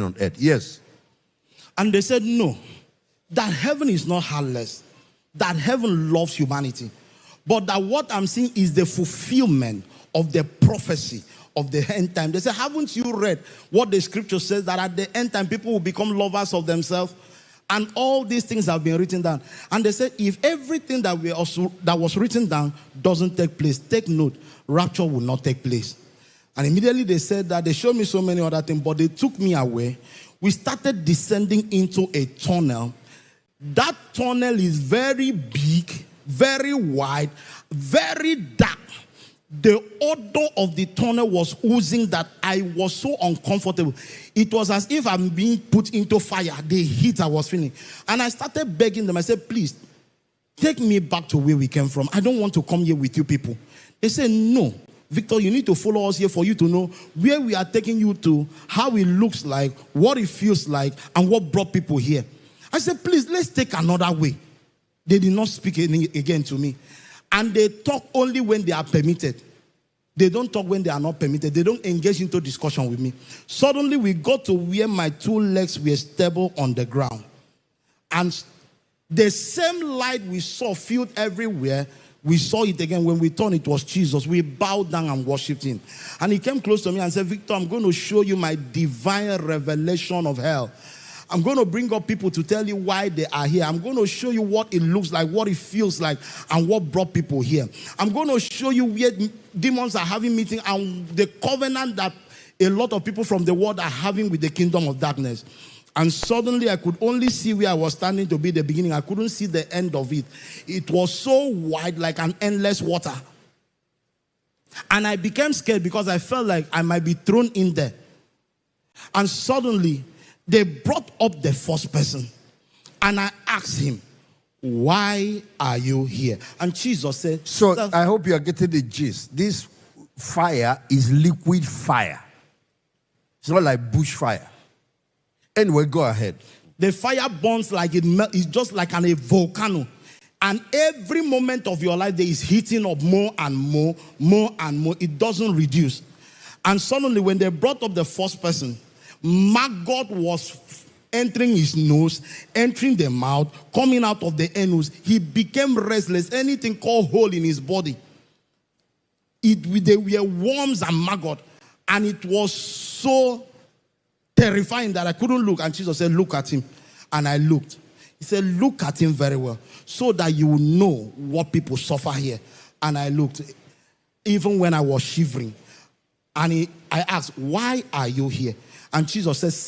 on earth. Yes. And they said, no, that heaven is not heartless, that heaven loves humanity, but that what I'm seeing is the fulfillment of the prophecy of the end time. They said, haven't you read what the scripture says, that at the end time people will become lovers of themselves? And all these things have been written down. And they said, if everything that was written down doesn't take place, take note, rapture will not take place. And immediately they said that they showed me so many other things, but they took me away. We started descending into a tunnel. That tunnel is very big, very wide, very dark. The odor of the tunnel was oozing that I was so uncomfortable. It was as if I'm being put into fire, the heat I was feeling. And I started begging them. I said, please, take me back to where we came from. I don't want to come here with you people. They said, no, Victor, you need to follow us here for you to know where we are taking you to, how it looks like, what it feels like, and what brought people here. I said, please, let's take another way. They did not speak again to me. And they talk only when they are permitted. They don't talk when they are not permitted. They don't engage into discussion with me. Suddenly, we got to where my two legs were stable on the ground. And the same light we saw filled everywhere, we saw it again. When we turned, it was Jesus. We bowed down and worshipped him. And he came close to me and said, Victor, I'm going to show you my divine revelation of hell. I'm going to bring up people to tell you why they are here. I'm going to show you what it looks like, what it feels like, and what brought people here. I'm going to show you where demons are having meetings and the covenant that a lot of people from the world are having with the kingdom of darkness. And suddenly I could only see where I was standing to be the beginning. I couldn't see the end of it. It was so wide, like an endless water. And I became scared because I felt like I might be thrown in there. And suddenly, they brought up the first person. And I asked him, why are you here? And Jesus said, so I hope you are getting the gist. This fire is liquid fire. It's not like bush fire. Anyway, go ahead. The fire burns like it's just like a volcano. And every moment of your life, there is heating up more and more, more and more. It doesn't reduce. And suddenly, when they brought up the first person, maggot was entering his nose, entering the mouth, coming out of the anus. He became restless. Anything called hole in his body. They were worms and maggot. And it was so terrifying that I couldn't look. And Jesus said, look at him. And I looked. He said, look at him very well, so that you will know what people suffer here. And I looked, even when I was shivering. And I asked, why are you here? And Jesus says,